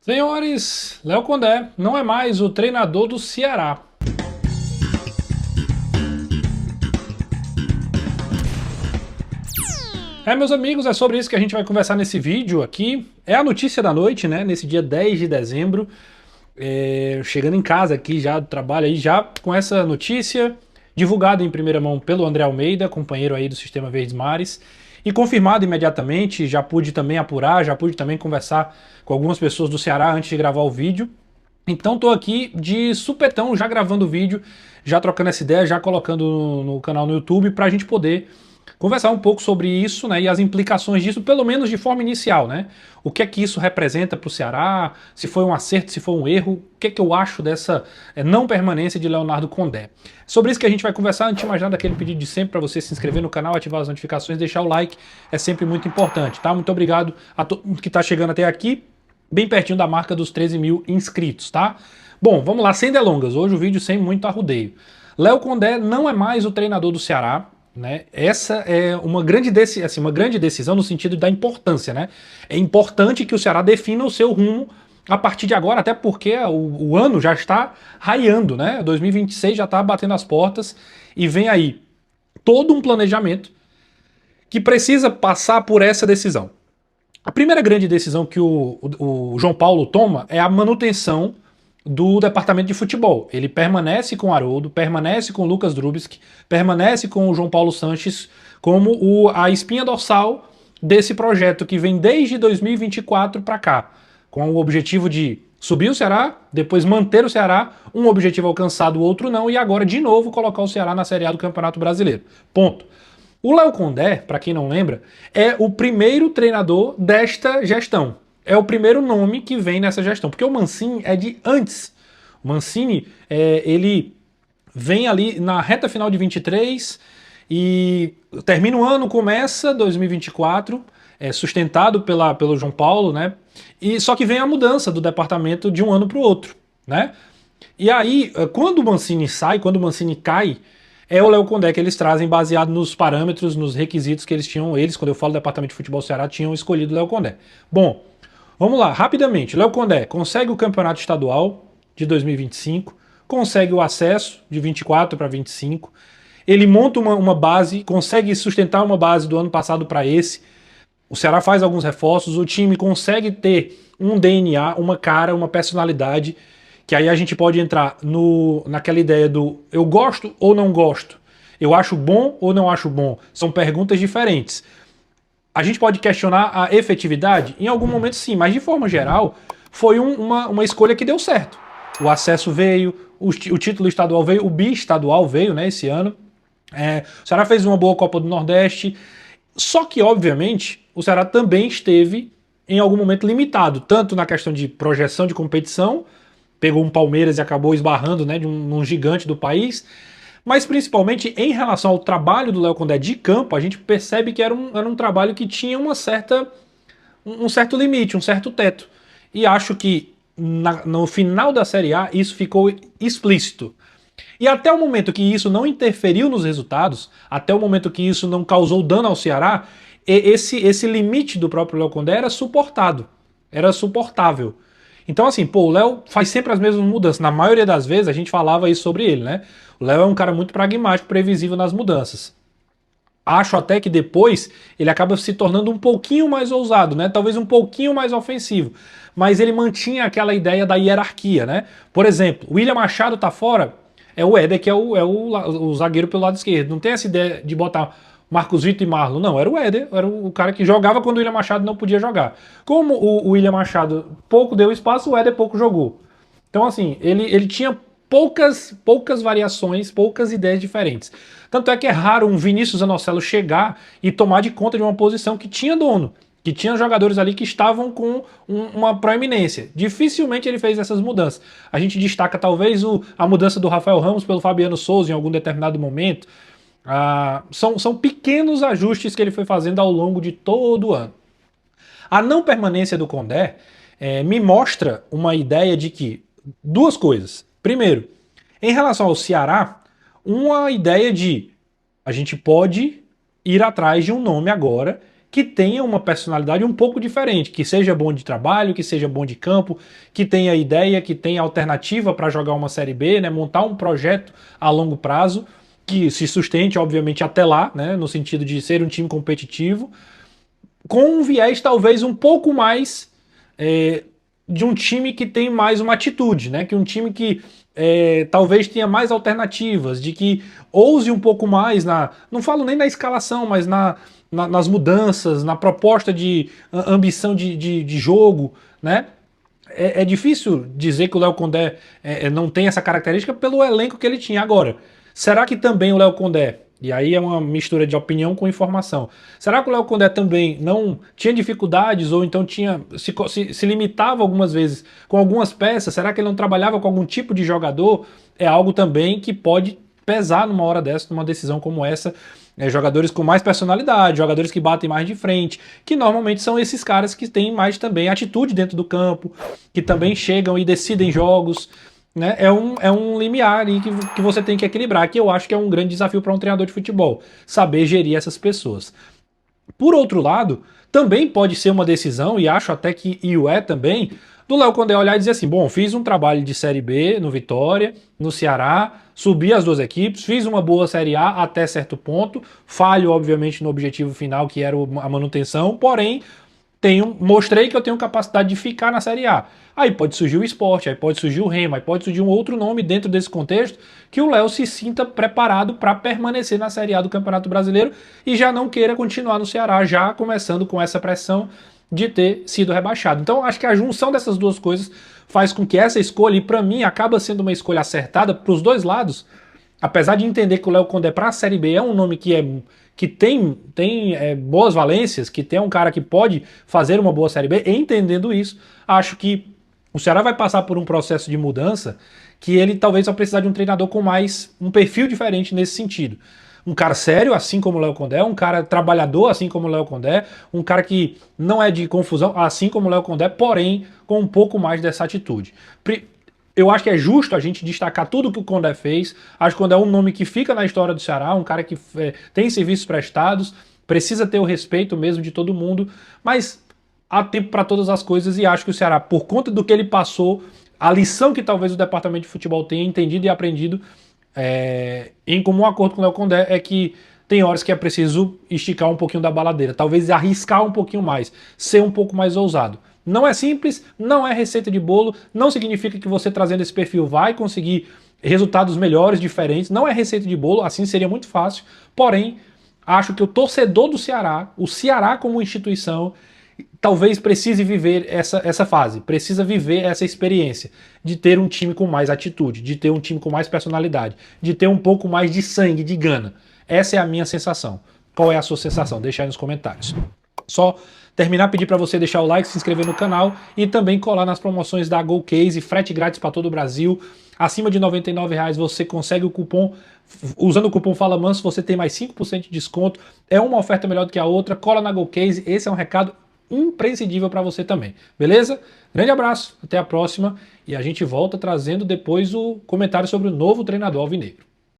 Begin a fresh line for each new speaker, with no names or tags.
Senhores, Léo Condé não é mais o treinador do Ceará. Meus amigos, é sobre isso que a gente vai conversar nesse vídeo aqui. É a notícia da noite, né? Nesse dia 10 de dezembro. Chegando em casa aqui já do trabalho, aí, já com essa notícia, divulgada em primeira mão pelo André Almeida, companheiro aí do Sistema Verdes Mares, e confirmado imediatamente. Já pude também apurar, já pude também conversar com algumas pessoas do Ceará antes de gravar o vídeo. Então tô aqui de supetão, já gravando o vídeo, já trocando essa ideia, já colocando no canal no YouTube pra gente poder conversar um pouco sobre isso, né, e as implicações disso, pelo menos de forma inicial, né? O que é que isso representa para o Ceará, se foi um acerto, se foi um erro, o que é que eu acho dessa não permanência de Leonardo Condé. Sobre isso que a gente vai conversar, antes de mais nada, aquele pedido de sempre para você se inscrever no canal, ativar as notificações, deixar o like, é sempre muito importante, tá? Muito obrigado a todo mundo que tá chegando até aqui, bem pertinho da marca dos 13 mil inscritos, tá? Bom, vamos lá, sem delongas, hoje o vídeo sem muito arrudeio. Léo Condé não é mais o treinador do Ceará, né? Essa é uma grande decisão no sentido da importância, né? É importante que o Ceará defina o seu rumo a partir de agora, até porque o ano já está raiando, né? 2026 já está batendo as portas e vem aí todo um planejamento que precisa passar por essa decisão. A primeira grande decisão que o João Paulo toma é a manutenção do departamento de futebol. Ele permanece com o Haroldo, permanece com o Lucas Drubsky, permanece com o João Paulo Sanches como a espinha dorsal desse projeto que vem desde 2024 para cá, com o objetivo de subir o Ceará, depois manter o Ceará, um objetivo alcançado, o outro não, e agora de novo colocar o Ceará na Série A do Campeonato Brasileiro. Ponto. O Léo Condé, para quem não lembra, é o primeiro treinador desta gestão. É o primeiro nome que vem nessa gestão, porque o Mancini é de antes. O Mancini, ele vem ali na reta final de 23 e termina o ano, começa 2024, sustentado pelo João Paulo, né? E só que vem a mudança do departamento de um ano para o outro, né? E aí, quando o Mancini sai, quando o Mancini cai, é o Léo Condé que eles trazem baseado nos parâmetros, nos requisitos que eles tinham, quando eu falo do Departamento de Futebol Ceará, tinham escolhido o Léo Condé. Bom, vamos lá, rapidamente. Léo Condé consegue o campeonato estadual de 2025, consegue o acesso de 24 para 25, ele monta uma base, consegue sustentar uma base do ano passado para esse, o Ceará faz alguns reforços, o time consegue ter um DNA, uma cara, uma personalidade, que aí a gente pode entrar naquela ideia do eu gosto ou não gosto, eu acho bom ou não acho bom. São perguntas diferentes. A gente pode questionar a efetividade? Em algum momento sim, mas de forma geral foi uma escolha que deu certo. O acesso veio, o título estadual veio, o bi-estadual veio, né, esse ano. O Ceará fez uma boa Copa do Nordeste, só que obviamente o Ceará também esteve em algum momento limitado, tanto na questão de projeção de competição, pegou um Palmeiras e acabou esbarrando, né, num gigante do país, mas principalmente em relação ao trabalho do Léo Condé de campo, a gente percebe que era um trabalho que tinha um certo limite, um certo teto. E acho que no final da Série A isso ficou explícito. E até o momento que isso não interferiu nos resultados, até o momento que isso não causou dano ao Ceará, esse limite do próprio Léo Condé era suportado, era suportável. Então, assim, o Léo faz sempre as mesmas mudanças. Na maioria das vezes a gente falava isso sobre ele, né? O Léo é um cara muito pragmático, previsível nas mudanças. Acho até que depois ele acaba se tornando um pouquinho mais ousado, né? Talvez um pouquinho mais ofensivo. Mas ele mantinha aquela ideia da hierarquia, né? Por exemplo, o William Machado tá fora, é o Éder que é o zagueiro pelo lado esquerdo. Não tem essa ideia de botar Marcos Vitor e Marlon, não, era o Éder, era o cara que jogava quando o William Machado não podia jogar. Como o William Machado pouco deu espaço, o Éder pouco jogou. Então, assim, ele tinha poucas variações, poucas ideias diferentes. Tanto é que é raro um Vinícius Anocelo chegar e tomar de conta de uma posição que tinha dono, que tinha jogadores ali que estavam com uma proeminência. Dificilmente ele fez essas mudanças. A gente destaca talvez a mudança do Rafael Ramos pelo Fabiano Souza em algum determinado momento. São pequenos ajustes que ele foi fazendo ao longo de todo o ano. A não permanência do Condé me mostra uma ideia de que duas coisas. Primeiro, em relação ao Ceará, uma ideia de a gente pode ir atrás de um nome agora que tenha uma personalidade um pouco diferente, que seja bom de trabalho, que seja bom de campo, que tenha ideia, que tenha alternativa para jogar uma Série B, né? Montar um projeto a longo prazo, que se sustente, obviamente, até lá, né? No sentido de ser um time competitivo, com um viés talvez um pouco mais de um time que tem mais uma atitude, né? Que um time que talvez tenha mais alternativas, de que ouse um pouco mais não falo nem na escalação, mas nas mudanças, na proposta de ambição de jogo, né? É difícil dizer que o Léo Condé não tem essa característica pelo elenco que ele tinha. Agora, será que também o Léo Condé, e aí é uma mistura de opinião com informação, será que o Léo Condé também não tinha dificuldades ou então se limitava algumas vezes com algumas peças? Será que ele não trabalhava com algum tipo de jogador? É algo também que pode pesar numa hora dessa, numa decisão como essa. Jogadores com mais personalidade, jogadores que batem mais de frente, que normalmente são esses caras que têm mais também atitude dentro do campo, que também chegam e decidem jogos, né? É um limiar aí que você tem que equilibrar, que eu acho que é um grande desafio para um treinador de futebol, saber gerir essas pessoas. Por outro lado, também pode ser uma decisão, e acho até que o é também, do Léo Condé olhar e dizer assim, bom, fiz um trabalho de Série B no Vitória, no Ceará, subi as duas equipes, fiz uma boa Série A até certo ponto, falho obviamente no objetivo final que era a manutenção, porém mostrei que eu tenho capacidade de ficar na Série A. Aí pode surgir o Sport, aí pode surgir o Remo, aí pode surgir um outro nome dentro desse contexto que o Léo se sinta preparado para permanecer na Série A do Campeonato Brasileiro e já não queira continuar no Ceará, já começando com essa pressão de ter sido rebaixado. Então acho que a junção dessas duas coisas faz com que essa escolha, e para mim acaba sendo uma escolha acertada para os dois lados, apesar de entender que o Léo Condé para a Série B é um nome que tem boas valências, que tem um cara que pode fazer uma boa Série B, e entendendo isso, acho que o Ceará vai passar por um processo de mudança que ele talvez vai precisar de um treinador com um perfil diferente nesse sentido. Um cara sério, assim como o Léo Condé, um cara trabalhador, assim como o Léo Condé, um cara que não é de confusão, assim como o Léo Condé, porém com um pouco mais dessa atitude. Eu acho que é justo a gente destacar tudo que o Condé fez. Acho que o Condé é um nome que fica na história do Ceará, um cara que tem serviços prestados, precisa ter o respeito mesmo de todo mundo, mas há tempo para todas as coisas e acho que o Ceará, por conta do que ele passou, a lição que talvez o departamento de futebol tenha entendido e aprendido em comum acordo com o Léo Condé é que tem horas que é preciso esticar um pouquinho da baladeira, talvez arriscar um pouquinho mais, ser um pouco mais ousado. Não é simples, não é receita de bolo, não significa que você trazendo esse perfil vai conseguir resultados melhores, diferentes, não é receita de bolo, assim seria muito fácil, porém, acho que o torcedor do Ceará, o Ceará como instituição, talvez precise viver essa fase, precisa viver essa experiência de ter um time com mais atitude, de ter um time com mais personalidade, de ter um pouco mais de sangue, de gana. Essa é a minha sensação. Qual é a sua sensação? Deixa aí nos comentários. Só terminar, pedir para você deixar o like, se inscrever no canal e também colar nas promoções da GoCase, frete grátis para todo o Brasil. Acima de R$ 99,00 você consegue o cupom, usando o cupom Fala Manso você tem mais 5% de desconto. É uma oferta melhor do que a outra, cola na GoCase, esse é um recado imprescindível para você também, beleza? Grande abraço, até a próxima e a gente volta trazendo depois o comentário sobre o novo treinador alvinegro.